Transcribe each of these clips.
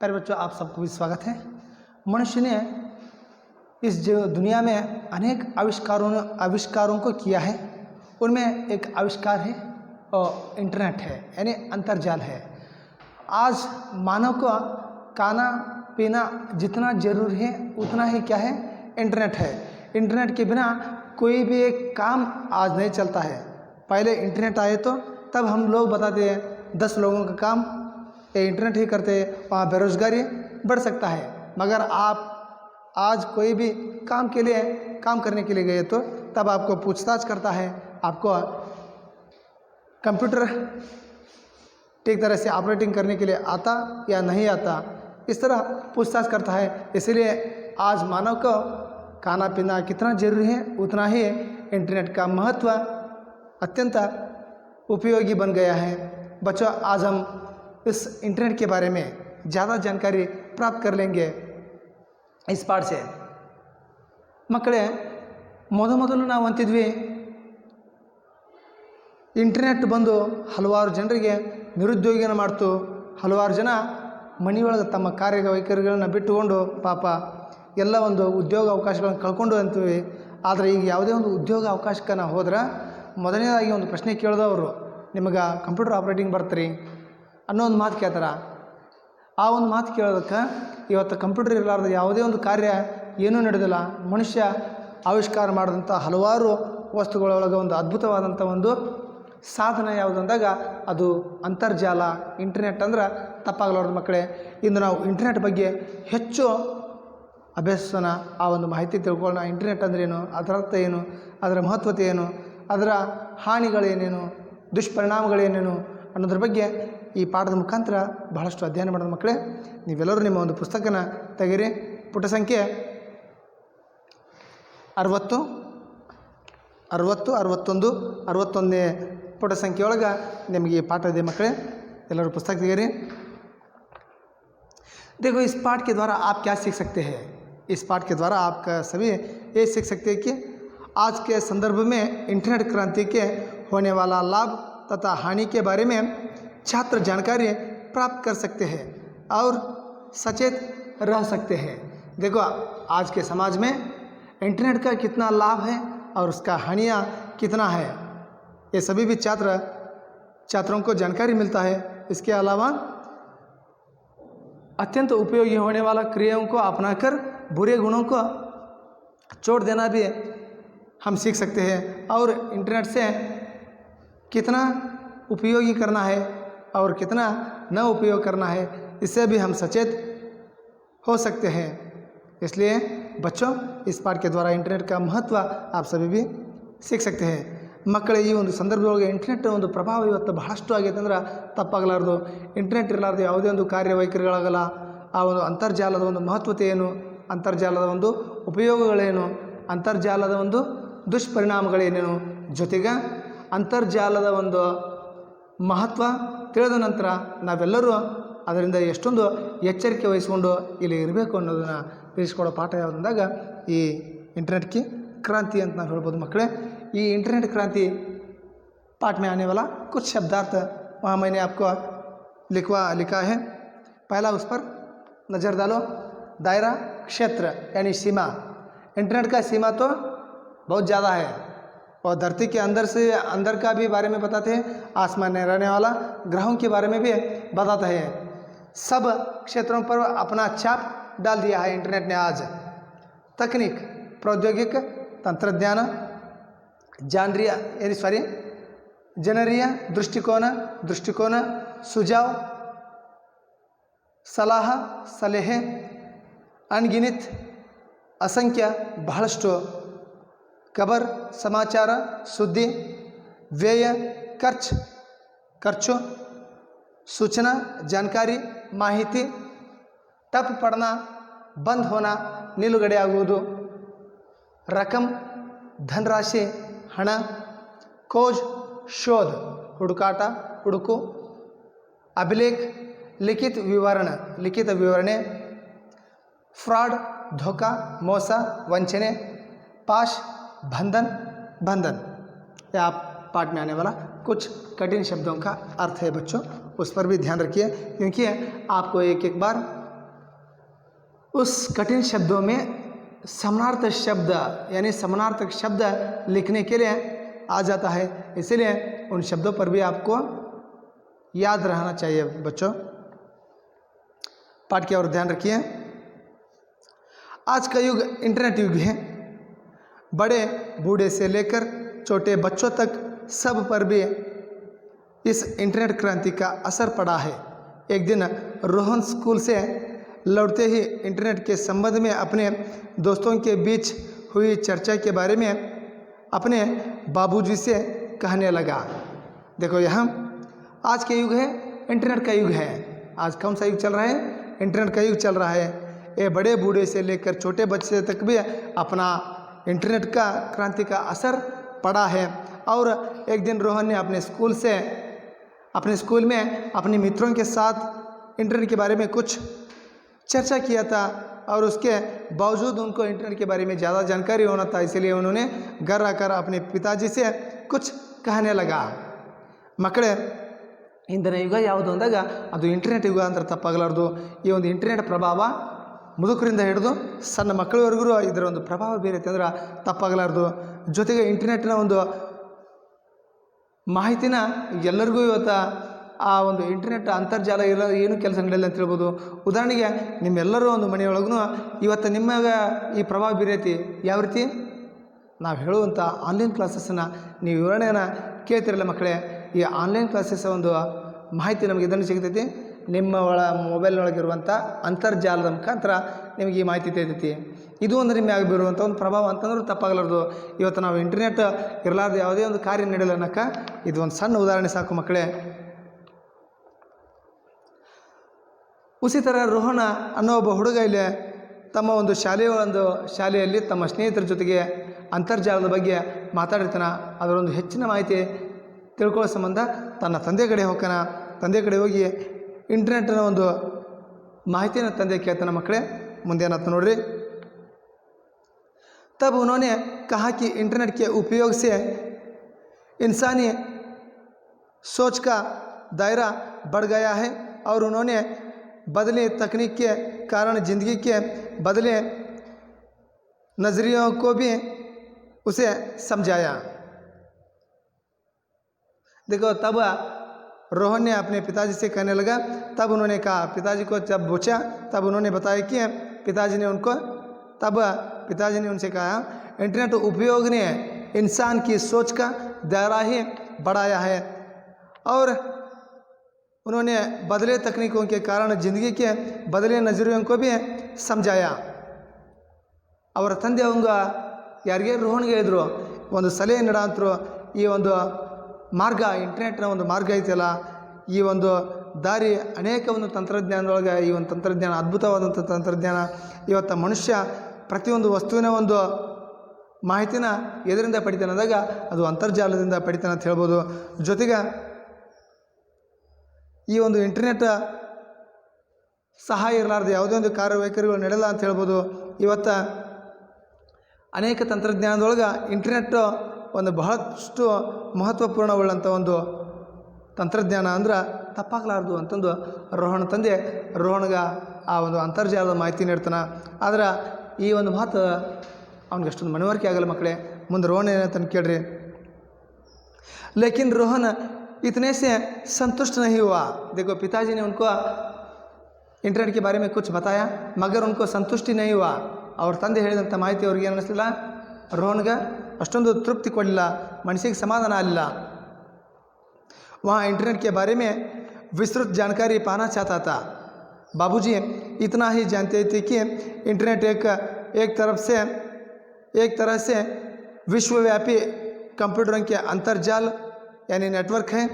प्यारे बच्चों, आप सबको भी स्वागत है। मनुष्य ने इस जो दुनिया में अनेक आविष्कारों को किया है। उनमें एक आविष्कार है और इंटरनेट है, यानी अंतर्जाल है। आज मानव को खाना पीना जितना जरूरी है उतना ही क्या है, इंटरनेट है। इंटरनेट के बिना कोई भी एक काम आज नहीं चलता है। पहले इंटरनेट आए तो तब हम लोग बताते हैं 10 लोगों का काम ये इंटरनेट ही करते हैं, वहाँ बेरोजगारी बढ़ सकता है। मगर आप आज कोई भी काम करने के लिए गए तो तब आपको पूछताछ करता है, आपको कंप्यूटर ठीक तरह से ऑपरेटिंग करने के लिए आता या नहीं आता, इस तरह पूछताछ करता है। इसलिए आज मानव को खाना पीना कितना जरूरी है उतना ही इंटरनेट का महत्व अत्यंत उपयोगी बन गया है। बच्चों, आज हम इस इंटरनेट के बारे में ज़्यादा जानकारी प्राप्त कर लेंगे इस पाठ से। मಕ್ಕಳೇ, ಮೊದಲು ನಾವು ಅಂತಿದ್ವಿ ಇಂಟರ್ನೆಟ್ ಬಂದು ಹಲವಾರು ಜನರಿಗೆ ನಿರುದ್ಯೋಗಿಯನ್ನು ಮಾಡ್ತು. ಹಲವಾರು ಜನ ಮನೆಯೊಳಗೆ ತಮ್ಮ ಕಾರ್ಯವೈಖರಿಗಳನ್ನು ಬಿಟ್ಟುಕೊಂಡು ಪಾಪ ಎಲ್ಲ ಒಂದು ಉದ್ಯೋಗ ಅವಕಾಶಗಳನ್ನು ಕಳ್ಕೊಂಡು ಅಂತೀವಿ. ಆದರೆ ಈಗ ಯಾವುದೇ ಒಂದು ಉದ್ಯೋಗ ಅವಕಾಶಕ್ಕೆ ನಾವು ಹೋದ್ರೆ ಮೊದಲನೇದಾಗಿ ಒಂದು ಪ್ರಶ್ನೆ ಕೇಳಿದವರು, ನಿಮಗೆ ಕಂಪ್ಯೂಟರ್ ಆಪ್ರೇಟಿಂಗ್ ಬರ್ತೀರಿ ಅನ್ನೋ ಒಂದು ಮಾತು ಕೇಳ್ತಾರೆ. ಆ ಒಂದು ಮಾತು ಕೇಳೋದಕ್ಕೆ ಇವತ್ತು ಕಂಪ್ಯೂಟರ್ ಇರಲಾರ್ದ ಯಾವುದೇ ಒಂದು ಕಾರ್ಯ ಏನೂ ನಡೆದಿಲ್ಲ. ಮನುಷ್ಯ ಆವಿಷ್ಕಾರ ಮಾಡಿದಂಥ ಹಲವಾರು ವಸ್ತುಗಳೊಳಗೆ ಒಂದು ಅದ್ಭುತವಾದಂಥ ಒಂದು ಸಾಧನ ಯಾವುದು ಅಂದಾಗ ಅದು ಅಂತರ್ಜಾಲ, ಇಂಟರ್ನೆಟ್ ಅಂದ್ರೆ ತಪ್ಪಾಗಲಾರ್ದು. ಮಕ್ಕಳೇ, ಇಂದು ನಾವು ಇಂಟರ್ನೆಟ್ ಬಗ್ಗೆ ಹೆಚ್ಚು ಅಭ್ಯಸನ, ಆ ಒಂದು ಮಾಹಿತಿ ತಿಳ್ಕೊಳ್ಳೋಣ. ಇಂಟರ್ನೆಟ್ ಅಂದ್ರೇನು, ಅದರ ಅರ್ಥ ಏನು, ಅದರ ಮಹತ್ವತೆ ಏನು, ಅದರ ಹಾನಿಗಳೇನೇನು, ದುಷ್ಪರಿಣಾಮಗಳೇನೇನು ಅನ್ನೋದ್ರ ಬಗ್ಗೆ ಈ ಪಾಠದ ಮುಖಾಂತರ ಬಹಳಷ್ಟು ಅಧ್ಯಯನ ಮಾಡೋದು. ಮಕ್ಕಳೇ, ನೀವೆಲ್ಲರೂ ನಿಮ್ಮ ಒಂದು ಪುಸ್ತಕನ ತೆಗೀರಿ. ಪುಟ ಸಂಖ್ಯೆ 60, 61ನೇ ಪುಟ ಸಂಖ್ಯೆಯೊಳಗೆ ನಿಮಗೆ ಈ ಪಾಠ ಇದೆ. ಮಕ್ಕಳೇ, ಎಲ್ಲರೂ ಪುಸ್ತಕ ತೆಗೀರಿ. देखो, इस पाठ के द्वारा आप क्या सीख सकते हैं? इस पाठ के द्वारा आप सभी ये सीख सकते हैं कि आज के संदर्भ में इंटरनेट क्रांति के होने वाला लाभ तथा हानि के बारे में छात्र जानकारी प्राप्त कर सकते हैं और सचेत रह सकते हैं। देखो, आज के समाज में इंटरनेट का कितना लाभ है और उसका हानियाँ कितना है, ये सभी भी छात्रों को जानकारी मिलता है। इसके अलावा अत्यंत उपयोगी होने वाला क्रियाओं को अपनाकर बुरे गुणों को छोड़ देना भी हम सीख सकते हैं और इंटरनेट से कितना उपयोगी करना है और कितना न उपयोग करना है, इससे भी हम सचेत हो सकते हैं। इसलिए बच्चों, इस पाठ के द्वारा इंटरनेट का महत्व आप सभी भी सीख सकते हैं। ಮಕ್ಕಳೇ, ಈ ಒಂದು ಸಂದರ್ಭದೊಳಗೆ ಇಂಟರ್ನೆಟ್ ಒಂದು ಪ್ರಭಾವ ಇವತ್ತು ಬಹಳಷ್ಟು ಆಗೈತೆ ಅಂದ್ರೆ ತಪ್ಪಾಗಲಾರ್ದು. ಇಂಟರ್ನೆಟ್ ಇರಲಾರ್ದು ಯಾವುದೇ ಒಂದು ಕಾರ್ಯವೈಖರಿಗಳಾಗಲ್ಲ. ಆ ಒಂದು ಅಂತರ್ಜಾಲದ ಒಂದು ಮಹತ್ವತೆ ಏನು, ಅಂತರ್ಜಾಲದ ಒಂದು ಉಪಯೋಗಗಳೇನು, ಅಂತರ್ಜಾಲದ ಒಂದು ದುಷ್ಪರಿಣಾಮಗಳೇನೇನು, ಜೊತೆಗೆ ಅಂತರ್ಜಾಲದ ಒಂದು ಮಹತ್ವ ತಿಳಿದ ನಂತರ ನಾವೆಲ್ಲರೂ ಅದರಿಂದ ಎಷ್ಟೊಂದು ಎಚ್ಚರಿಕೆ ವಹಿಸಿಕೊಂಡು ಇಲ್ಲಿ ಇರಬೇಕು ಅನ್ನೋದನ್ನು ತಿಳಿಸ್ಕೊಡೋ ಪಾಠ ಯಾವುದಂದಾಗ ಈ इंटरनेट की क्रांति ಅಂತ ನಾವು ಹೇಳ್ಬೋದು. ಮಕ್ಕಳೇ, ಈ इंटरनेट क्रांति पाठ में आने वाला कुछ शब्दार्थ वहाँ मैंने आपको लिखा है। पहला उस पर नज़र डालो। दायरा, क्षेत्र यानी सीमा। इंटरनेट का सीमा तो बहुत ज़्यादा है और धरती के अंदर का भी बारे में बताते हैं, आसमान में रहने वाला ग्रहों के बारे में भी बताते हैं। सब क्षेत्रों पर अपना छाप डाल दिया है इंटरनेट ने। आज तकनीक, प्रौद्योगिक, तंत्रज्ञान, ಜನರಿಯ ದೃಷ್ಟಿಕೋನ, ಸುझाव, ಸಲಹೆ, अनगिनत, असंख्य, ಬಹಳಷ್ಟು, खबर, समाचार, सुद्दी, व्यय, ಖರ್ಚು, सूचना, जानकारी, ಮಾಹಿತಿ, टप पड़ना, बंद होना, ನಿಲುಗಡೆ ಆಗುವುದು, रकम, धनराशि, ಹಣ, खोज, शोध, ಹುಡುಕು, अभिलेख, लिखित विवरणೆ, फ्रॉड, धोखा, मोಸ, ವಂಚನೆ, पाश, बंधन। ये आप पाठ में आने वाला कुछ कठिन शब्दों का अर्थ है बच्चों, उस पर भी ध्यान रखिए, क्योंकि आपको एक बार उस कठिन शब्दों में समानार्थक शब्द यानी समानार्थक शब्द लिखने के लिए आ जाता है, इसीलिए उन शब्दों पर भी आपको याद रहना चाहिए बच्चों। पाठ की ओर ध्यान रखिए। आज का युग इंटरनेट युग है। बड़े बूढ़े से लेकर छोटे बच्चों तक सब पर भी इस इंटरनेट क्रांति का असर पड़ा है। एक दिन रोहन स्कूल से लौटते ही इंटरनेट के संबंध में अपने दोस्तों के बीच हुई चर्चा के बारे में अपने बाबूजी से कहने लगा। देखो यहाँ आज के युग है, इंटरनेट का युग है। आज कौन सा युग चल रहा है? इंटरनेट का युग चल रहा है। ये बड़े बूढ़े से लेकर छोटे बच्चे तक भी अपना इंटरनेट का क्रांति का असर पड़ा है। और एक दिन रोहन ने अपने स्कूल में अपने मित्रों के साथ इंटरनेट के बारे में कुछ चर्चा किया था और उसके बावजूद उनको इंटरनेट के बारे में ज़्यादा जानकारी होना था, इसलिए उन्होंने घर आकर अपने पिताजी से कुछ कहने लगा। मಕ್ಕಳೇ, ಇಂದಿನ ಯುಗ ಯಾವುದು ಅಂದಾಗ ಅದು ಇಂಟರ್ನೆಟ್ ಯುಗ ಅಂತ ತಪ್ಪಾಗಲಾರ್ದು. ಈ ಒಂದು ಇಂಟರ್ನೆಟ್ ಪ್ರಭಾವ ಮುದುಕರಿಂದ ಹಿಡಿದು ಸಣ್ಣ ಮಕ್ಕಳವರೆಗೂ ಇದರ ಒಂದು ಪ್ರಭಾವ ಬೀರುತ್ತೆ ಅಂದ್ರೆ ತಪ್ಪಾಗಲಾರ್ದು. ಜೊತೆಗೆ ಇಂಟರ್ನೆಟ್ನ ಒಂದು ಮಾಹಿತಿನ ಎಲ್ಲರಿಗೂ ಇವತ್ತು ಆ ಒಂದು ಇಂಟರ್ನೆಟ್ ಅಂತರ್ಜಾಲ ಇಲ್ಲ ಏನು ಕೆಲಸ ನಡೆಯಲ್ಲ ಅಂತ ಹೇಳ್ಬೋದು. ಉದಾಹರಣೆಗೆ ನಿಮ್ಮೆಲ್ಲರೂ ಒಂದು ಮನೆಯೊಳಗೂ ಇವತ್ತು ನಿಮಗೆ ಈ ಪ್ರಭಾವ ಬೀರೈತಿ. ಯಾವ ರೀತಿ? ನಾವು ಹೇಳುವಂಥ ಆನ್ಲೈನ್ ಕ್ಲಾಸಸ್ಸನ್ನು ನೀವು ವಿವರಣೆಯನ್ನು ಕೇಳ್ತಿರಲ್ಲ ಮಕ್ಕಳೇ. ಈ ಆನ್ಲೈನ್ ಕ್ಲಾಸಸ್ ಒಂದು ಮಾಹಿತಿ ನಮಗೆ ಇದನ್ನು ಸಿಗ್ತೈತಿ. ನಿಮ್ಮ ಮೊಬೈಲ್ನೊಳಗಿರುವಂಥ ಅಂತರ್ಜಾಲದ ಮುಖಾಂತರ ನಿಮಗೆ ಈ ಮಾಹಿತಿ ತಿಳಿತೈತಿ. ಇದು ಒಂದು ನಿಮಗೆ ಬೀರುವಂಥ ಒಂದು ಪ್ರಭಾವ ಅಂತಂದ್ರೂ ತಪ್ಪಾಗಲಾರ್ದು. ಇವತ್ತು ನಾವು ಇಂಟರ್ನೆಟ್ ಇರಲಾರ್ದು ಯಾವುದೇ ಒಂದು ಕಾರ್ಯ ನಡೆಯಲ್ಲ ಅನ್ನೋಕ್ಕೆ ಇದು ಒಂದು ಸಣ್ಣ ಉದಾಹರಣೆ ಸಾಕು ಮಕ್ಕಳೇ. ಉಸಿ ಥರ ರೋಹಣ ಅನ್ನೋ ಒಬ್ಬ ಹುಡುಗ ಇಲ್ಲಿ ತಮ್ಮ ಒಂದು ಶಾಲೆಯಲ್ಲಿ ತಮ್ಮ ಸ್ನೇಹಿತರ ಜೊತೆಗೆ ಅಂತರ್ಜಾಲದ ಬಗ್ಗೆ ಮಾತಾಡಿರ್ತಾನೆ. ಅದರೊಂದು ಹೆಚ್ಚಿನ ಮಾಹಿತಿ ತಿಳ್ಕೊಳ್ಳೋ ಸಂಬಂಧ ತನ್ನ ತಂದೆ ಕಡೆ ಹೋಗ್ತಾನೆ. ತಂದೆ ಕಡೆ ಹೋಗಿ ಇಂಟರ್ನೆಟ್ನ ಒಂದು ಮಾಹಿತಿನ ತಂದೆ ಕೇಳ್ತಾನೆ. ಮಕ್ಕಳೇ, ಮುಂದೆ ಏನಾಯ್ತು ನೋಡ್ರಿ. तब उन्होंने कहा कि इंटरनेट के उपयोग से इंसानी सोच का दायरा बढ़ गया है और उन्होंने बदले तकनीक के कारण ज़िंदगी के बदले नज़रियों को भी उसे समझाया. देखो, तब रोहन ने अपने पिताजी से कहने लगा. तब उन्होंने कहा, पिताजी को जब पूछा तब उन्होंने बताया कि पिताजी ने उनसे कहा, इंटरनेट उपयोग ने इंसान की सोच का दायरा ही बढ़ाया है और उन्होंने बदले तकनीकों के कारण ज़िंदगी के बदले नज़रियों को भी समझाया. ಅವರ ತಂದೆ ಅವಂಗ ಯಾರಿಗೆ? ರೋಹನ್ಗೆ ಹೇಳಿದ್ರು, ಒಂದು ಸಲಹೆ ನೀಡಂತರು. ಈ ಒಂದು ಮಾರ್ಗ, ಇಂಟರ್ನೆಟ್ನ ಒಂದು ಮಾರ್ಗ ಐತಲ್ಲ, ಈ ಒಂದು ದಾರಿ ಅನೇಕ ಒಂದು ತಂತ್ರಜ್ಞಾನದೊಳಗೆ ಈ ಒಂದು ತಂತ್ರಜ್ಞಾನ ಅದ್ಭುತವಾದಂಥ ತಂತ್ರಜ್ಞಾನ. ಇವತ್ತು ಮನುಷ್ಯ ಪ್ರತಿಯೊಂದು ವಸ್ತುವಿನ ಒಂದು ಮಾಹಿತಿನ ಎದರಿಂದ ಪಡಿತಾನೆ ಅಂದಾಗ ಅದು ಅಂತರ್ಜಾಲದಿಂದ ಪಡಿತಾನೆ ಅಂತ ಹೇಳ್ಬೋದು. ಜೊತೆಗೆ ಈ ಒಂದು ಇಂಟರ್ನೆಟ್ ಸಹಾಯ ಇರಲಾರ್ದು ಯಾವುದೇ ಒಂದು ಕಾರ್ಯವೈಖರಿಗಳು ನಡೆಯಲ್ಲ ಅಂತ ಹೇಳ್ಬೋದು. ಇವತ್ತು ಅನೇಕ ತಂತ್ರಜ್ಞಾನದೊಳಗೆ ಇಂಟರ್ನೆಟ್ ಒಂದು ಬಹಳಷ್ಟು ಮಹತ್ವಪೂರ್ಣವುಳ್ಳಂಥ ಒಂದು ತಂತ್ರಜ್ಞಾನ ಅಂದ್ರೆ ತಪ್ಪಾಗಲಾರ್ದು ಅಂತಂದು ರೋಹನ್ ತಂದೆ ರೋಹನ್ಗೆ ಆ ಒಂದು ಅಂತರ್ಜಾಲದ ಮಾಹಿತಿ ನೀಡ್ತಾನೆ. ಆದ್ರೆ ಈ ಒಂದು ಮಾತು ಅವ್ನಿಗೆ ಅಷ್ಟೊಂದು ಮನವರಿಕೆ ಆಗಲ್ಲ ಮಕ್ಕಳೇ. ಮುಂದೆ ರೋಹನ್ ಏನಂತ ಕೇಳ್ರಿ. लेकिन रोहन इतने से संतुष्ट नहीं हुआ. देखो, पिताजी ने उनको इंटरनेट के बारे में कुछ बताया मगर उनको संतुष्टि नहीं हुआ. ಅವ್ರ ತಂದೆ ಹೇಳಿದಂಥ ಮಾಹಿತಿ ಅವ್ರಿಗೆ ಏನು ಅನ್ನಿಸ್ಲಿಲ್ಲ, ರೋಹನ್ಗೆ ಅಷ್ಟೊಂದು ತೃಪ್ತಿ ಕೊಡಲಿಲ್ಲ, ಮನಸ್ಸಿಗೆ ಸಮಾಧಾನ ಆಗಲಿಲ್ಲ. वहाँ इंटरनेट के बारे में विस्तृत जानकारी पाना चाहता था. बाबूजी इतना ही जानते थे कि इंटरनेट एक तरह से विश्वव्यापी कंप्यूटरों के अंतर्जाल यानी नेटवर्क है,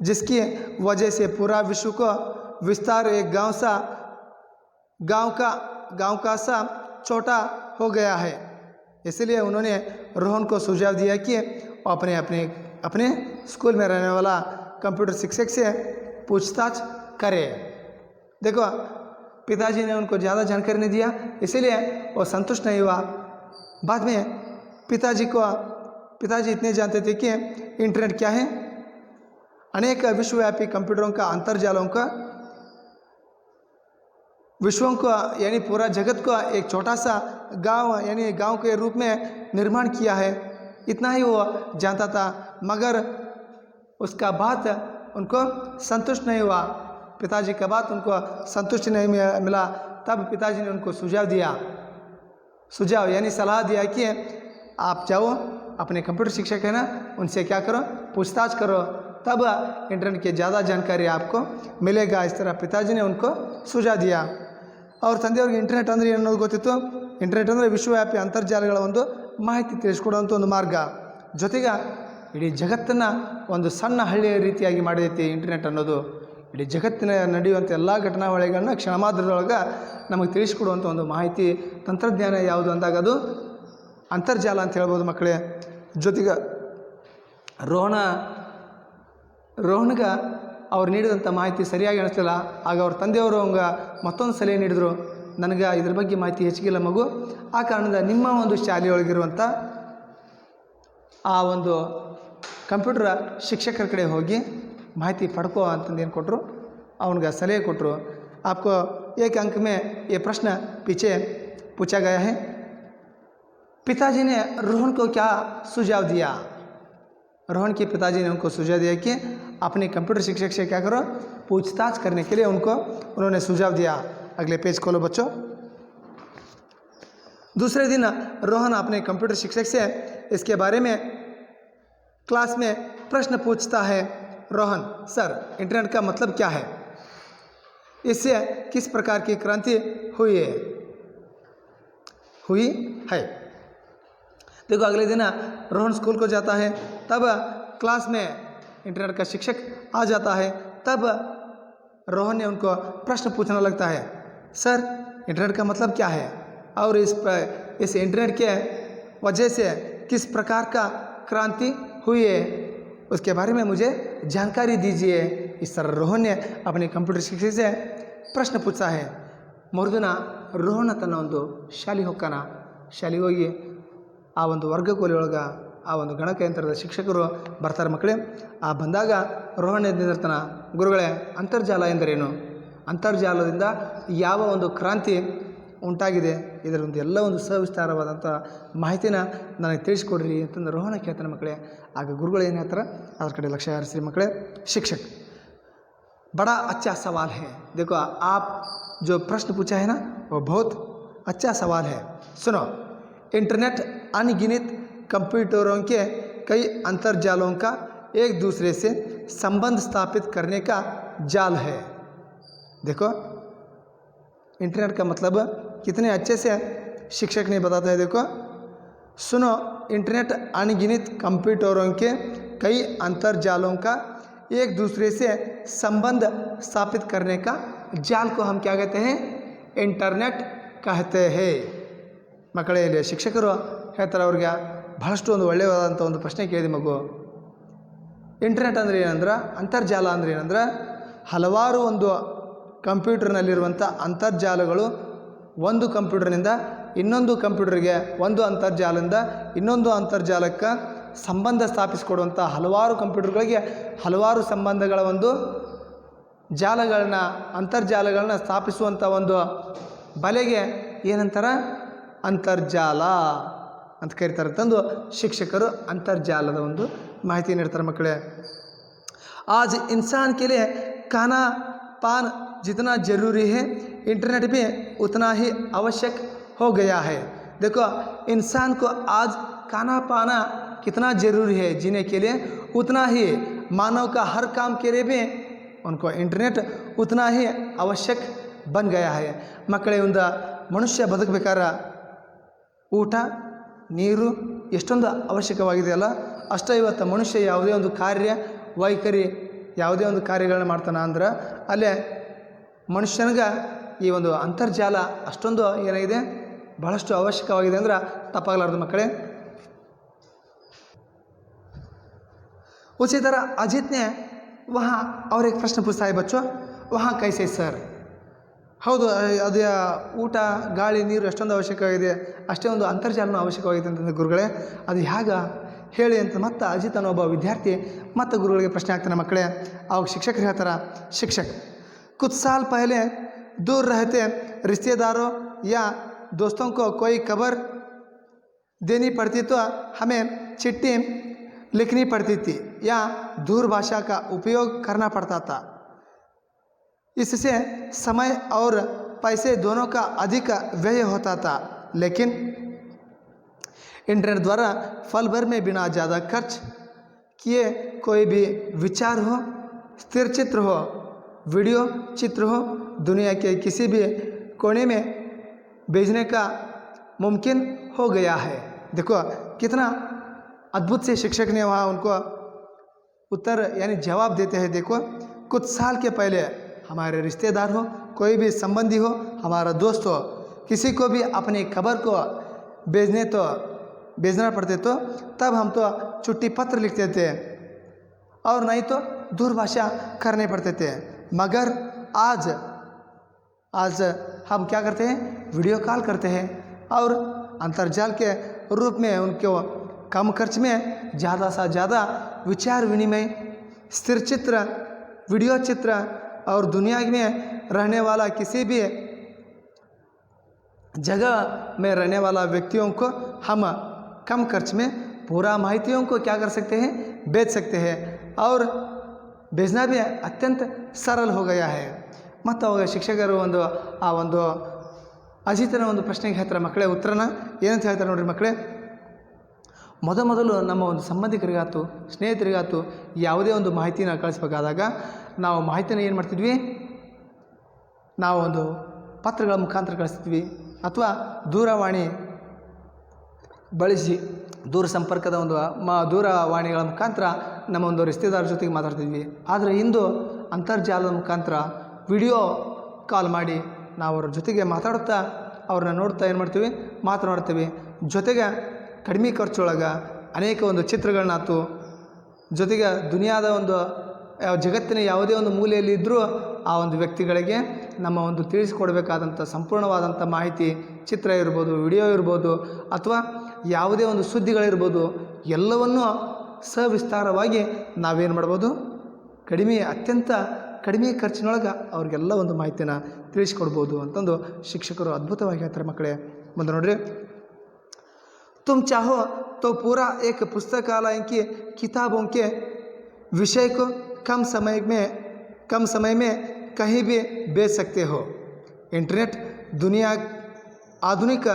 जिसकी वजह से पूरा विश्व को विस्तार एक गांव का सा छोटा हो गया है. इसलिए उन्होंने रोहन को सुझाव दिया कि अपने स्कूल में रहने वाला कंप्यूटर शिक्षक से पूछताछ करे. देखो, पिताजी ने उनको ज़्यादा जानकारी नहीं दिया, इसीलिए वो संतुष्ट नहीं हुआ. बाद में पिताजी इतने जानते थे कि इंटरनेट क्या है. अनेक विश्वव्यापी कंप्यूटरों का अंतर्जालों का विश्वों को यानी पूरा जगत को एक छोटा सा गांव यानी गांव के रूप में निर्माण किया है, इतना ही वो जानता था। मगर उसका बात उनको संतुष्ट नहीं हुआ, पिताजी का बात उनको संतुष्ट नहीं मिला। तब पिताजी ने उनको सुझाव यानी सलाह दिया कि आप जाओ अपने कंप्यूटर शिक्षक है ना, उनसे क्या करो, पूछताछ करो, तब इंटरनेट की ज़्यादा जानकारी आपको मिलेगा। इस तरह पिताजी ने उनको सुझाव दिया। ಅವ್ರ ತಂದೆಯವ್ರಿಗೆ ಇಂಟರ್ನೆಟ್ ಅಂದರೆ ಏನು ಅನ್ನೋದು ಗೊತ್ತಿತ್ತು। ಇಂಟರ್ನೆಟ್ ಅಂದರೆ ವಿಶ್ವವ್ಯಾಪಿ ಅಂತರ್ಜಾಲಗಳ ಒಂದು ಮಾಹಿತಿ ತಿಳಿಸ್ಕೊಡುವಂಥ ಒಂದು ಮಾರ್ಗ, ಜೊತೆಗೆ ಇಡೀ ಜಗತ್ತನ್ನು ಒಂದು ಸಣ್ಣ ಹಳ್ಳಿಯ ರೀತಿಯಾಗಿ ಮಾಡೈತಿ ಇಂಟರ್ನೆಟ್ ಅನ್ನೋದು। ಇಡೀ ಜಗತ್ತಿನ ನಡೆಯುವಂಥ ಎಲ್ಲ ಘಟನಾವಳಿಗಳನ್ನ ಕ್ಷಣ ಮಾತ್ರದೊಳಗೆ ನಮಗೆ ತಿಳಿಸ್ಕೊಡುವಂಥ ಒಂದು ಮಾಹಿತಿ ತಂತ್ರಜ್ಞಾನ ಯಾವುದು ಅಂದಾಗ ಅದು ಅಂತರ್ಜಾಲ ಅಂತ ಹೇಳ್ಬೋದು ಮಕ್ಕಳೇ। ಜೊತೆಗೆ ರೋಹನ್ಗೆ ಅವ್ರು ನೀಡಿದಂಥ ಮಾಹಿತಿ ಸರಿಯಾಗಿ ಅನಿಸ್ಲಿಲ್ಲ। ಆಗ ಅವ್ರ ತಂದೆಯವರು ಅವಂಗೆ ಮತ್ತೊಂದು ಸಲಹೆ ನೀಡಿದರು, ನನಗೆ ಇದ್ರ ಬಗ್ಗೆ ಮಾಹಿತಿ ಹೆಚ್ಚಿಗಿಲ್ಲ ಮಗು, ಆ ಕಾರಣದಿಂದ ನಿಮ್ಮ ಒಂದು ಶಾಲೆಯೊಳಗಿರುವಂಥ ಆ ಒಂದು ಕಂಪ್ಯೂಟರ್ ಶಿಕ್ಷಕರ ಕಡೆ ಹೋಗಿ ಮಾಹಿತಿ ಪಡ್ಕೋ ಅಂತಂದು ಏನು ಕೊಟ್ಟರು, ಅವನಿಗೆ ಸಲಹೆ ಕೊಟ್ಟರು। आपको एक अंक में ये प्रश्न पीछे पूछा गया है, पिताजी ने रोहन को क्या सुझाव दिया। रोहन के पिताजी ने उनको सुझाव दिया कि अपने कंप्यूटर शिक्षक से क्या करो, पूछताछ करने के लिए उन्होंने सुझाव दिया। अगले पेज खोलो बच्चों। दूसरे दिन रोहन अपने कंप्यूटर शिक्षक से इसके बारे में क्लास में प्रश्न पूछता है। रोहन, सर इंटरनेट का मतलब क्या है, इससे किस प्रकार की क्रांति हुई है। देखो अगले दिन रोहन स्कूल को जाता है, तब क्लास में इंटरनेट का शिक्षक आ जाता है। तब रोहन ने उनको प्रश्न पूछने लगता है, सर इंटरनेट का मतलब क्या है और इस इंटरनेट के वजह से किस प्रकार का क्रांति हुई है, उसके बारे में मुझे जानकारी दीजिए। इस तरह रोहन ने अपने कंप्यूटर शिक्षक से प्रश्न पूछा है। ಮರುದಿನ ರೋಹನ್ ತನ್ನ ಒಂದು ಶಾಲೆಗೆ ಹೋಗ್ತಾನ। ಶಾಲೆಗೆ ಹೋಗಿ ಆ ಒಂದು ವರ್ಗಕೋಲಿ ಒಳಗೆ ಆ ಒಂದು ಗಣಕಯಂತ್ರದ ಶಿಕ್ಷಕರು ಬರ್ತಾರೆ ಮಕ್ಕಳೇ। ಆ ಬಂದಾಗ ರೋಹನ್ ಎದ್ದಿರ್ತಾನೆ, ಗುರುಗಳೇ ಅಂತರ್ಜಾಲ ಎಂದರೇನು, ಅಂತರ್ಜಾಲದಿಂದ ಯಾವ ಒಂದು ಕ್ರಾಂತಿ ಉಂಟಾಗಿದೆ, ಇದರ ಒಂದು ಎಲ್ಲ ಒಂದು ಸವಿಸ್ತಾರವಾದಂಥ ಮಾಹಿತಿನ ನನಗೆ ತಿಳಿಸ್ಕೊಡ್ರಿ ಅಂತಂದು ರೋಹನ ಕೇಳ್ತಾನೆ ಮಕ್ಕಳೇ। ಆಗ ಗುರುಗಳು ಏನು ಹೇಳ್ತಾರೆ ಅದ್ರ ಕಡೆ ಲಕ್ಷ್ಯ ಹರಿಸ್ರಿ ಮಕ್ಕಳೇ। शिक्षक, बड़ा अच्छा सवाल है, देखो आप जो प्रश्न पूछा है ना वो बहुत अच्छा सवाल है। सुनो, इंटरनेट अनगिनत कंप्यूटरों के कई अंतर्जालों का एक दूसरे से संबंध स्थापित करने का जाल है। देखो इंटरनेट का मतलब कितने अच्छे से शिक्षक ने बताता है। देखो सुनो, इंटरनेट अनगिनत कंप्यूटरों के कई अंतर्जालों का एक दूसरे से संबंध स्थापित करने का जाल को हम क्या कहते हैं, इंटरनेट कहते हैं। ಮಕ್ಕಳೇ, ಇಲ್ಲಿ ಶಿಕ್ಷಕರು ಹೇಳ್ತಾರೆ ಅವ್ರಿಗೆ ಬಹಳಷ್ಟು ಒಂದು ಒಳ್ಳೆಯದಾದಂಥ ಒಂದು ಪ್ರಶ್ನೆ ಕೇಳಿದೆ ಮಗು। ಇಂಟರ್ನೆಟ್ ಅಂದರೆ ಏನಂದ್ರೆ, ಅಂತರ್ಜಾಲ ಅಂದರೆ ಏನಂದ್ರೆ ಹಲವಾರು ಒಂದು ಕಂಪ್ಯೂಟರ್ನಲ್ಲಿರುವಂಥ ಅಂತರ್ಜಾಲಗಳು ಒಂದು ಕಂಪ್ಯೂಟರ್ನಿಂದ ಇನ್ನೊಂದು ಕಂಪ್ಯೂಟರ್ಗೆ, ಒಂದು ಅಂತರ್ಜಾಲದಿಂದ ಇನ್ನೊಂದು ಅಂತರ್ಜಾಲಕ್ಕೆ ಸಂಬಂಧ ಸ್ಥಾಪಿಸಿಕೊಡುವಂಥ ಹಲವಾರು ಕಂಪ್ಯೂಟರ್ಗಳಿಗೆ ಹಲವಾರು ಸಂಬಂಧಗಳ ಒಂದು ಜಾಲಗಳನ್ನ, ಅಂತರ್ಜಾಲಗಳನ್ನ ಸ್ಥಾಪಿಸುವಂಥ ಒಂದು ಬಲೆಗೆ ಏನಂತಾರೆ, ಅಂತರ್ಜಾಲ ಅಂತ ಕರೀತಾರೆ ತಂದು ಶಿಕ್ಷಕರು ಅಂತರ್ಜಾಲದ ಒಂದು ಮಾಹಿತಿ ನೀಡ್ತಾರೆ ಮಕ್ಕಳೇ। आज इंसान के लिए खाना पान जितना ज़रूरी है, इंटरनेट भी उतना ही आवश्यक हो गया है। देखो इंसान को आज खाना पाना कितना ज़रूरी है जीने के लिए, उतना ही मानव का हर काम के लिए भी उनको इंटरनेट उतना ही आवश्यक बन गया है। ಮಕ್ಕಳೇ, ಒಂದು ಮನುಷ್ಯ ಬದುಕಬೇಕಾದ್ರೆ ಊಟ ನೀರು ಎಷ್ಟೊಂದು ಅವಶ್ಯಕವಾಗಿದೆಯಲ್ಲ, ಅಷ್ಟೇ ಇವತ್ತು ಮನುಷ್ಯ ಯಾವುದೇ ಒಂದು ಕಾರ್ಯ ವೈಖರಿ ಯಾವುದೇ ಒಂದು ಕಾರ್ಯಗಳನ್ನ ಮಾಡ್ತಾನೆ ಅಂದ್ರೆ ಅಲ್ಲೇ ಮನುಷ್ಯನಿಗೆ ಈ ಒಂದು ಅಂತರ್ಜಾಲ ಅಷ್ಟೊಂದು ಏನಾಗಿದೆ, ಬಹಳಷ್ಟು ಅವಶ್ಯಕವಾಗಿದೆ ಅಂದ್ರೆ ತಪ್ಪಾಗಲಾರ್ದು ಮಕ್ಕಳೇ। उसी तरह अजीत ने वहाँ और एक प्रश्न पूछा है बच्चों, वहाँ कैसे सर, ಹೌದು ಅದು ಊಟ ಗಾಳಿ ನೀರು ಎಷ್ಟೊಂದು ಅವಶ್ಯಕವಾಗಿದೆ, ಅಷ್ಟೇ ಒಂದು ಅಂತರ್ಜಾಲನೂ ಅವಶ್ಯಕವಾಗಿದೆ ಅಂತಂದರೆ ಗುರುಗಳೇ ಅದು ಹೇಗೆ ಹೇಳಿ ಅಂತ ಮತ್ತೆ ಅಜಿತ್ ಅನ್ನೋ ಒಬ್ಬ ವಿದ್ಯಾರ್ಥಿ ಮತ್ತು ಗುರುಗಳಿಗೆ ಪ್ರಶ್ನೆ ಆಗ್ತಾನೆ ಮಕ್ಕಳೇ। ಅವಾಗ ಶಿಕ್ಷಕರು ಹೇಳ್ತಾರೆ, शिक्षक कुछ साल पहले दूर रहते रिश्तेदारों या दोस्तों को कोई खबर देनी पड़ती तो हमें चिट्ठी लिखनी पड़ती थी या दूरभाषा का उपयोग करना पड़ता था। इससे समय और पैसे दोनों का अधिक व्यय होता था, लेकिन इंटरनेट द्वारा पल भर में बिना ज़्यादा खर्च किए कोई भी विचार हो, स्थिर चित्र हो, वीडियो चित्र हो, दुनिया के किसी भी कोने में भेजने का मुमकिन हो गया है। देखो कितना अद्भुत से शिक्षक ने वहाँ उनको उत्तर यानी जवाब देते हैं। देखो, कुछ साल के पहले हमारे रिश्तेदार हो, कोई भी संबंधी हो, हमारा दोस्त हो, किसी को भी अपनी खबर को भेजना पड़ते तो तब हम तो चिट्ठी पत्र लिखते थे और नहीं तो दूरभाषा करने पड़ते थे। मगर आज हम क्या करते हैं, वीडियो कॉल करते हैं और अंतर्जाल के रूप में उनको कम खर्च में ज़्यादा से ज़्यादा विचार विनिमय, स्थिर चित्र, वीडियो चित्र और दुनिया में रहने वाला किसी भी जगह में रहने वाला व्यक्तियों को हम कम खर्च में पूरा माहितियों को क्या कर सकते हैं, बेच सकते हैं और भेजना भी अत्यंत सरल हो गया है। ಮತ್ತು ಅವಾಗ ಶಿಕ್ಷಕರು ಒಂದು ಅಜಿತನ ಒಂದು ಪ್ರಶ್ನೆಗೆ ಹೇಳ್ತಾರೆ ಮಕ್ಕಳೇ ಉತ್ತರನ ಏನಂತ ಹೇಳ್ತಾರೆ ನೋಡ್ರಿ ಮಕ್ಕಳೇ. ಮೊದಲು ನಮ್ಮ ಒಂದು ಸಂಬಂಧಿಕರಿಗಾತು ಸ್ನೇಹಿತರಿಗಾತು ಯಾವುದೇ ಒಂದು ಮಾಹಿತಿನ ಕಳಿಸ್ಬೇಕಾದಾಗ ನಾವು ಮಾಹಿತಿನ ಏನು ಮಾಡ್ತಿದ್ವಿ, ನಾವು ಒಂದು ಪತ್ರಗಳ ಮುಖಾಂತರ ಕಳಿಸ್ತಿದ್ವಿ ಅಥವಾ ದೂರವಾಣಿ ಬಳಸಿ ದೂರ ಸಂಪರ್ಕದ ಒಂದು ದೂರವಾಣಿಗಳ ಮುಖಾಂತರ ನಮ್ಮ ಒಂದು ರಿಶ್ತೆದಾರ ಜೊತೆಗೆ ಮಾತಾಡ್ತಿದ್ವಿ. ಆದರೆ ಇಂದು ಅಂತರ್ಜಾಲದ ಮುಖಾಂತರ ವಿಡಿಯೋ ಕಾಲ್ ಮಾಡಿ ನಾವು ಅವ್ರ ಜೊತೆಗೆ ಮಾತಾಡುತ್ತಾ ಅವ್ರನ್ನ ನೋಡ್ತಾ ಏನು ಮಾಡ್ತೀವಿ, ಮಾತನಾಡ್ತೀವಿ. ಜೊತೆಗೆ ಕಡಿಮೆ ಖರ್ಚೊಳಗೆ ಅನೇಕ ಒಂದು ಚಿತ್ರಗಳನ್ನಾತು, ಜೊತೆಗೆ ದುನಿಯಾದ ಒಂದು ಜಗತ್ತಿನ ಯಾವುದೇ ಒಂದು ಮೂಲೆಯಲ್ಲಿ ಇದ್ದರೂ ಆ ಒಂದು ವ್ಯಕ್ತಿಗಳಿಗೆ ನಮ್ಮ ಒಂದು ತಿಳಿಸಿಕೊಡಬೇಕಾದಂಥ ಸಂಪೂರ್ಣವಾದಂಥ ಮಾಹಿತಿ, ಚಿತ್ರ ಇರ್ಬೋದು, ವಿಡಿಯೋ ಇರ್ಬೋದು ಅಥವಾ ಯಾವುದೇ ಒಂದು ಸುದ್ದಿಗಳಿರ್ಬೋದು, ಎಲ್ಲವನ್ನೂ ಸವಿಸ್ತಾರವಾಗಿ ನಾವೇನು ಮಾಡ್ಬೋದು, ಅತ್ಯಂತ ಕಡಿಮೆ ಖರ್ಚಿನೊಳಗೆ ಅವ್ರಿಗೆಲ್ಲ ಒಂದು ಮಾಹಿತಿನ ತಿಳಿಸ್ಕೊಡ್ಬೋದು ಅಂತಂದು ಶಿಕ್ಷಕರು ಅದ್ಭುತವಾಗಿ ಹೇಳ್ತಾರೆ ಮಕ್ಕಳೇ. ಮುಂದೆ ನೋಡ್ರಿ, तुम चाहो तो पूरा एक पुस्तकालय की किताबों के विषय को कम समय में कहीं भी बेच सकते हो। इंटरनेट दुनिया आधुनिक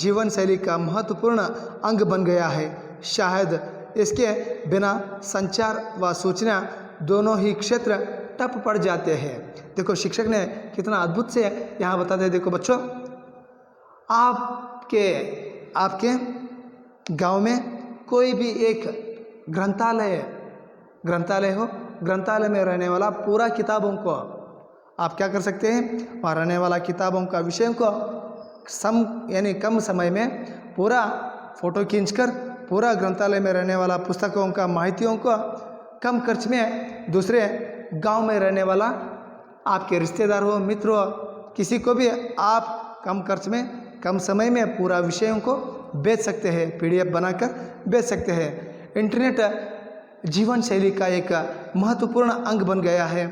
जीवन शैली का महत्वपूर्ण अंग बन गया है। शायद इसके बिना संचार व सूचना दोनों ही क्षेत्र टप पड़ जाते हैं। देखो शिक्षक ने कितना अद्भुत से यहाँ बताते हैं। देखो बच्चों, आपके गांव में कोई भी एक ग्रंथालय हो, ग्रंथालय में रहने वाला पूरा किताबों को आप क्या कर सकते हैं, वहाँ रहने वाला किताबों का विषय को कम समय में पूरा फ़ोटो खींचकर पूरा ग्रंथालय में रहने वाला पुस्तकों का माहितियों को कम खर्च में दूसरे गांव में रहने वाला आपके रिश्तेदार हो, मित्र हो, किसी को भी आप कम खर्च में कम समय में पूरा विषयों को बेच सकते हैं, PDF बनाकर बेच सकते हैं। इंटरनेट जीवन शैली का एक महत्वपूर्ण अंग बन गया है।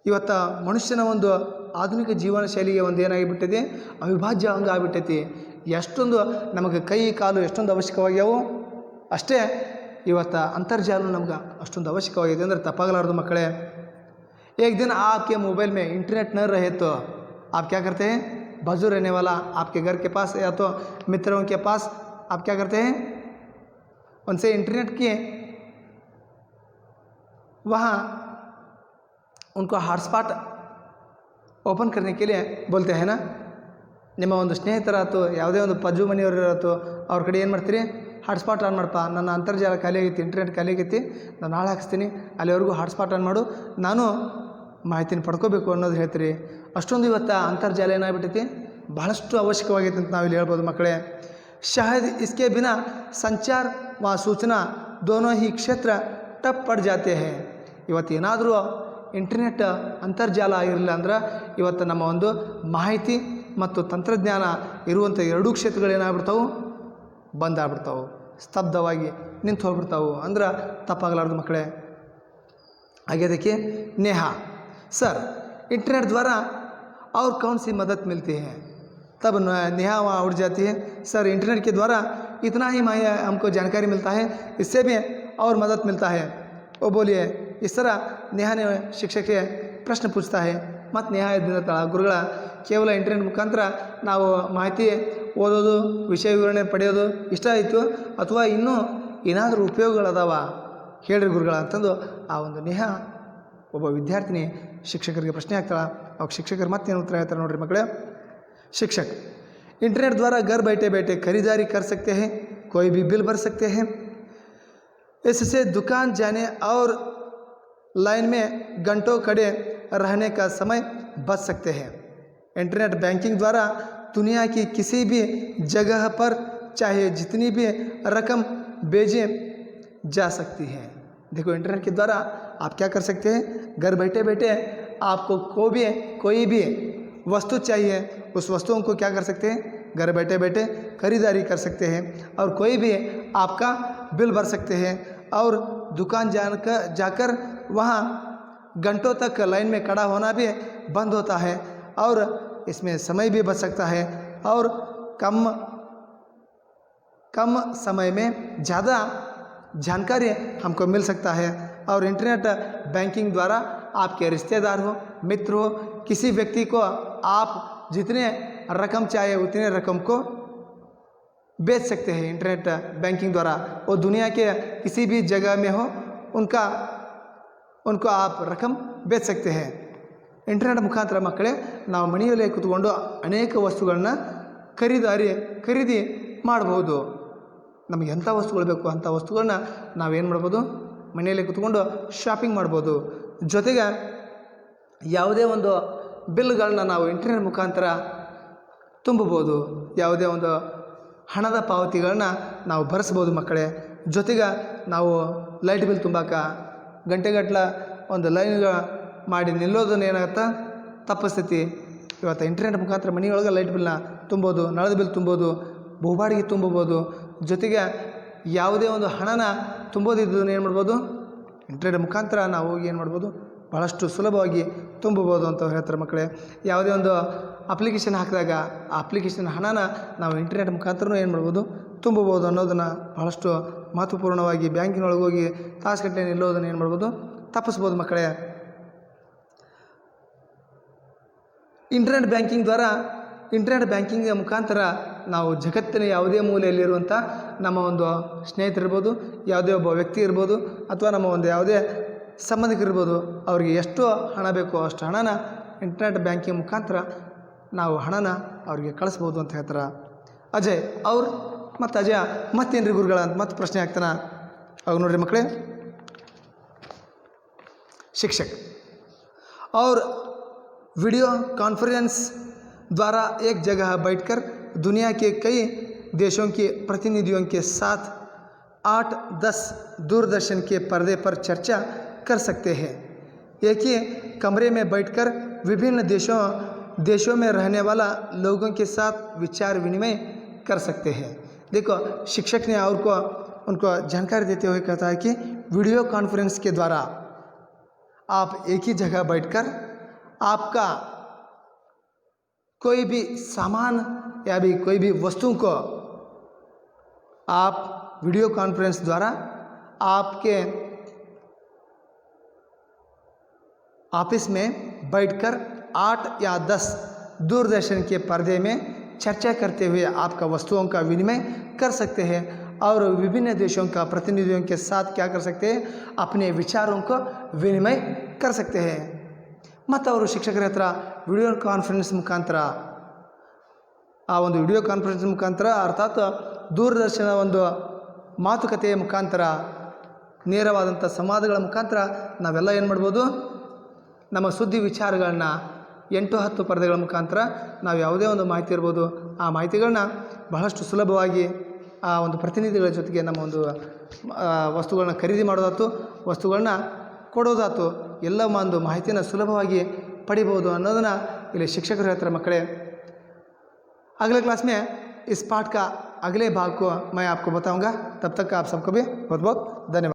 ಇವತ್ತು ಮನುಷ್ಯನ ಒಂದು ಆಧುನಿಕ ಜೀವನ ಶೈಲಿಗೆ ಒಂದು ಏನಾಗಿಬಿಟ್ಟಿದೆ, ಅವಿಭಾಜ್ಯ ಅಂಗ ಆಗಿಬಿಟ್ಟೈತಿ. ಎಷ್ಟೊಂದು ನಮಗೆ ಕೈ ಕಾಲು ಎಷ್ಟೊಂದು ಅವಶ್ಯಕವಾಗ್ಯಾವೋ ಅಷ್ಟೇ ಇವತ್ತು ಅಂತರ್ಜಾಲ ನಮ್ಗೆ ಅಷ್ಟೊಂದು ಅವಶ್ಯಕವಾಗಿದೆ ಅಂದರೆ ತಪ್ಪಾಗಲಾರ್ದು ಮಕ್ಕಳೇ. एक दिन आपके मोबाइल में इंटरनेट न रहे तो आप क्या करते हैं, बाजू रहने वाला आपके घर के पास या तो मित्रों के पास आप क्या करते हैं, उनसे इंटरनेट किए, वहाँ उनको हॉटस्पॉट ओपन करने के लिए बोलते हैं ना. ನಿಮ್ಮ ಒಂದು ಸ್ನೇಹಿತರಾತು ಯಾವುದೇ ಒಂದು ಪಜ್ಜು ಮನೆಯವರಿರತ್ತು ಅವ್ರ ಕಡೆ ಏನು ಮಾಡ್ತೀರಿ, ಹಾಟ್ಸ್ಪಾಟ್ ಆನ್ ಮಾಡಪ್ಪ, ನನ್ನ ಅಂತರ್ಜಾಲ ಖಾಲಿ ಆಗೈತಿ, ಇಂಟರ್ನೆಟ್ ಖಾಲಿ ಆಗೈತಿ, ನಾನು ನಾಳೆ ಹಾಕ್ಸ್ತೀನಿ, ಅಲ್ಲಿವರೆಗೂ ಹಾಟ್ಸ್ಪಾಟ್ ಆನ್ ಮಾಡು, ನಾನು ಮಾಹಿತಿನ ಪಡ್ಕೋಬೇಕು ಅನ್ನೋದು ಹೇಳ್ತೀರಿ. ಅಷ್ಟೊಂದು ಇವತ್ತು ಅಂತರ್ಜಾಲ ಏನಾಗ್ಬಿಟ್ಟೈತಿ, ಭಾಳಷ್ಟು ಅವಶ್ಯಕವಾಗೈತೆ ಅಂತ ನಾವಿಲ್ಲಿ ಹೇಳ್ಬೋದು ಮಕ್ಕಳೇ. ಶಾಯದ್ इसके बिना संचार व सूचना दोनों ही क्षेत्र टप पड़ जाते हैं. ಇವತ್ತೇನಾದರೂ ಇಂಟರ್ನೆಟ್ ಅಂತರ್ಜಾಲ ಇರಲಿಲ್ಲ ಅಂದ್ರೆ ಇವತ್ತು ನಮ್ಮ ಒಂದು ಮಾಹಿತಿ ಮತ್ತು ತಂತ್ರಜ್ಞಾನ ಇರುವಂಥ ಎರಡೂ ಕ್ಷೇತ್ರಗಳೇನಾಗ್ಬಿಡ್ತಾವೆ, ಬಂದಾಗ್ಬಿಡ್ತಾವೆ, ಸ್ತಬ್ಧವಾಗಿ ನಿಂತು ಹೋಗ್ಬಿಡ್ತಾವೆ ಅಂದ್ರೆ ತಪ್ಪಾಗಲಾರ್ದು ಮಕ್ಕಳೇ. आगे देखिए, नेहा सर, इंटरनेट द्वारा और कौन सी मदद मिलती है। तब नेहा वहाँ उठ जाती है, सर इंटरनेट के द्वारा इतना ही हमको जानकारी मिलता है, इससे भी और मदद मिलता है। वो बोलिए इस तरह नेहा ने शिक्षक से प्रश्न पूछता है। ಮತ್ತು ನೇಹ ಎದ್ದಿರ್ತಾಳ, ಗುರುಗಳ ಕೇವಲ ಇಂಟರ್ನೆಟ್ ಮುಖಾಂತರ ನಾವು ಮಾಹಿತಿ ಓದೋದು, ವಿಷಯ ವಿವರಣೆ ಪಡೆಯೋದು ಇಷ್ಟ ಆಯಿತು ಅಥವಾ ಇನ್ನೂ ಏನಾದರೂ ಉಪಯೋಗಗಳದಾವ ಹೇಳ್ರಿ ಗುರುಗಳ ಅಂತಂದು ಆ ಒಂದು ನೇಹ ಒಬ್ಬ ವಿದ್ಯಾರ್ಥಿನಿ ಶಿಕ್ಷಕರಿಗೆ ಪ್ರಶ್ನೆ ಆಗ್ತಾಳ। ಅವಾಗ ಶಿಕ್ಷಕರು ಮತ್ತೇನು ಉತ್ತರ ಹೇಳ್ತಾರೆ ನೋಡ್ರಿ ಮಕ್ಕಳೇ। शिक्षक इंटरनेट द्वारा घर बैठे बैठे खरीदारी कर सकते हैं, कोई भी बिल भर सकते हैं, इससे दुकान जाने और लाइन में घंटों खड़े रहने का समय बच सकते हैं। इंटरनेट बैंकिंग द्वारा दुनिया की किसी भी जगह पर चाहे जितनी भी रकम भेजे जा सकती है। देखो इंटरनेट के द्वारा आप क्या कर सकते हैं, घर बैठे बैठे आपको कोई भी वस्तु चाहिए, उस वस्तुओं को क्या कर सकते हैं, घर बैठे बैठे खरीदारी कर सकते हैं और कोई भी आपका बिल भर सकते हैं और दुकान जाकर वहाँ घंटों तक लाइन में खड़ा होना भी बंद होता है और इसमें समय भी बच सकता है और कम समय में ज़्यादा जानकारी हमको मिल सकता है। और इंटरनेट बैंकिंग द्वारा आपके रिश्तेदार हो, मित्र हो, किसी व्यक्ति को आप जितने रकम चाहे उतने रकम को बेच सकते हैं। इंटरनेट बैंकिंग द्वारा वो दुनिया के किसी भी जगह में हो उनको आप रकम बेच सकते हैं। इंटरनेट मुखांतर मಕ್ಕಳೇ ನಾವು ಮನೆಯಲ್ಲೇ ಕೂತ್ಕೊಂಡು ಅನೇಕ ವಸ್ತುಗಳನ್ನು ಖರೀದಿ ಮಾಡಬಹುದು। ನಮಗೆ ಎಂಥ ವಸ್ತುಗಳು ಬೇಕು ಅಂಥ ವಸ್ತುಗಳನ್ನ ನಾವೇನು ಮಾಡ್ಬೋದು, ಮನೆಯಲ್ಲೇ ಕೂತ್ಕೊಂಡು ಶಾಪಿಂಗ್ ಮಾಡ್ಬೋದು। ಜೊತೆಗೆ ಯಾವುದೇ ಒಂದು ಬಿಲ್ಗಳನ್ನ ನಾವು ಇಂಟರ್ನೆಟ್ ಮುಖಾಂತರ ತುಂಬಬಹುದು, ಯಾವುದೇ ಒಂದು ಹಣದ ಪಾವತಿಗಳನ್ನ ನಾವು ಭರಿಸ್ಬೋದು ಮಕ್ಕಳೇ। ಜೊತೆಗೆ ನಾವು ಲೈಟ್ ಬಿಲ್ ತುಂಬಾಕ ಗಂಟೆಗಟ್ಟಲೆ ಒಂದು ಲೈನ್ ಮಾಡಿ ನಿಲ್ಲೋದನ್ನ ಏನಾಗುತ್ತೆ, ತಪ್ಪಿಸ್ತೈತಿ। ಇವತ್ತು ಇಂಟರ್ನೆಟ್ ಮುಖಾಂತರ ಮನೆಯೊಳಗೆ ಲೈಟ್ ಬಿಲ್ನ ತುಂಬೋದು, ನಳದ ಬಿಲ್ ತುಂಬೋದು, ಬಹುಬಾಡಿಗೆ ತುಂಬಬೋದು। ಜೊತೆಗೆ ಯಾವುದೇ ಒಂದು ಹಣನ ತುಂಬೋದಿದ್ದನ್ನು ಏನು ಮಾಡ್ಬೋದು, ಇಂಟರ್ನೆಟ್ ಮುಖಾಂತರ ನಾವು ಹೋಗಿ ಏನು ಮಾಡ್ಬೋದು, ಭಾಳಷ್ಟು ಸುಲಭವಾಗಿ ತುಂಬಬೋದು ಅಂತ ಹೇಳ್ತಾರೆ ಮಕ್ಕಳೇ। ಯಾವುದೇ ಒಂದು ಅಪ್ಲಿಕೇಶನ್ ಹಾಕಿದಾಗ ಆ ಅಪ್ಲಿಕೇಶನ್ ಹಣನ ನಾವು ಇಂಟರ್ನೆಟ್ ಮುಖಾಂತರ ಏನು ಮಾಡ್ಬೋದು, ತುಂಬಬೋದು ಅನ್ನೋದನ್ನು ಭಾಳಷ್ಟು ಮಹತ್ವಪೂರ್ಣವಾಗಿ ಬ್ಯಾಂಕಿನೊಳಗೆ ಹೋಗಿ ತಾಸುಗಟ್ಟಲೆ ನಿಲ್ಲೋದನ್ನು ಏನು ಮಾಡ್ಬೋದು, ತಪ್ಪಿಸ್ಬೋದು ಮಕ್ಕಳೇ। ಇಂಟರ್ನೆಟ್ ಬ್ಯಾಂಕಿಂಗ್ ಮುಖಾಂತರ ನಾವು ಜಗತ್ತಿನ ಯಾವುದೇ ಮೂಲೆಯಲ್ಲಿರುವಂಥ ನಮ್ಮ ಒಂದು ಸ್ನೇಹಿತರಿರ್ಬೋದು, ಯಾವುದೇ ಒಬ್ಬ ವ್ಯಕ್ತಿ ಇರ್ಬೋದು ಅಥವಾ ನಮ್ಮ ಒಂದು ಯಾವುದೇ ಸಂಬಂಧಿಕರಿರ್ಬೋದು, ಅವರಿಗೆ ಎಷ್ಟು ಹಣ ಬೇಕೋ ಅಷ್ಟು ಹಣನ ಇಂಟರ್ನೆಟ್ ಬ್ಯಾಂಕಿಂಗ್ ಮುಖಾಂತರ ನಾವು ಹಣನ ಅವರಿಗೆ ಕಳಿಸ್ಬೋದು ಅಂತ ಹೇಳ್ತಾರೆ ಅಜಯ್ ಅವ್ರು। ಮತ್ತು ಅಜಯ್ ಮತ್ತೇನು ರೀ ಗುರುಗಳ ಅಂತ ಮತ್ತೆ ಪ್ರಶ್ನೆ ಆಗ್ತಾನೆ। ಅವಾಗ ನೋಡ್ರಿ ಮಕ್ಕಳೇ, शिक्षक और वीडियो कॉन्फ्रेंस द्वारा एक जगह बैठकर दुनिया के कई देशों के प्रतिनिधियों के साथ 8-10 दूरदर्शन के पर्दे पर चर्चा कर सकते हैं। एक ही कमरे में बैठकर विभिन्न देशों में रहने वाला लोगों के साथ विचार विनिमय कर सकते हैं। देखो शिक्षक ने उनको जानकारी देते हुए कहता है कि वीडियो कॉन्फ्रेंस के द्वारा आप एक ही जगह बैठकर आपका कोई भी सामान या भी कोई भी वस्तु को आप वीडियो कॉन्फ्रेंस द्वारा आपके ऑफिस में बैठकर 8 या 10 दूरदर्शन के पर्दे में चर्चा करते हुए आपका वस्तुओं का विनिमय कर सकते हैं और विभिन्न देशों का प्रतिनिधियों के साथ क्या कर सकते हैं, अपने विचारों को विनिमय कर सकते हैं। ಮತ್ತು ಅವರು ಶಿಕ್ಷಕರ ಹತ್ರ ವಿಡಿಯೋ ಕಾನ್ಫರೆನ್ಸ್ ಮುಖಾಂತರ ಆ ಒಂದು ವಿಡಿಯೋ ಕಾನ್ಫರೆನ್ಸ್ ಮುಖಾಂತರ ಅರ್ಥಾತ್ ದೂರದರ್ಶನ ಒಂದು ಮಾತುಕತೆಯ ಮುಖಾಂತರ ನೇರವಾದಂಥ ಸಂವಾದಗಳ ಮುಖಾಂತರ ನಾವೆಲ್ಲ ಏನು ಮಾಡ್ಬೋದು, ನಮ್ಮ ಸುದ್ದಿ ವಿಚಾರಗಳನ್ನ 8-10 ಪರದೆಗಳ ಮುಖಾಂತರ ನಾವು ಯಾವುದೇ ಒಂದು ಮಾಹಿತಿ ಇರ್ಬೋದು ಆ ಮಾಹಿತಿಗಳನ್ನ ಬಹಳಷ್ಟು ಸುಲಭವಾಗಿ ಆ ಒಂದು ಪ್ರತಿನಿಧಿಗಳ ಜೊತೆಗೆ ನಮ್ಮ ಒಂದು ವಸ್ತುಗಳನ್ನ ಖರೀದಿ ಮಾಡೋದಾಯ್ತು, ವಸ್ತುಗಳನ್ನ ಕೊಡೋದಾಯ್ತು, ಎಲ್ಲ ಒಂದು ಮಾಹಿತಿನ ಸುಲಭವಾಗಿ ಪಡಿಬೋದು ಅನ್ನೋದನ್ನು ಇಲ್ಲಿ ಶಿಕ್ಷಕರು ಹೇಳ್ತಾರೆ ಮಕ್ಕಳೇ। अगले क्लास में इस पाठ का अगले भाग को मैं आपको बताऊंगा। तब तक आप सबको भी बहुत बहुत धन्यवाद।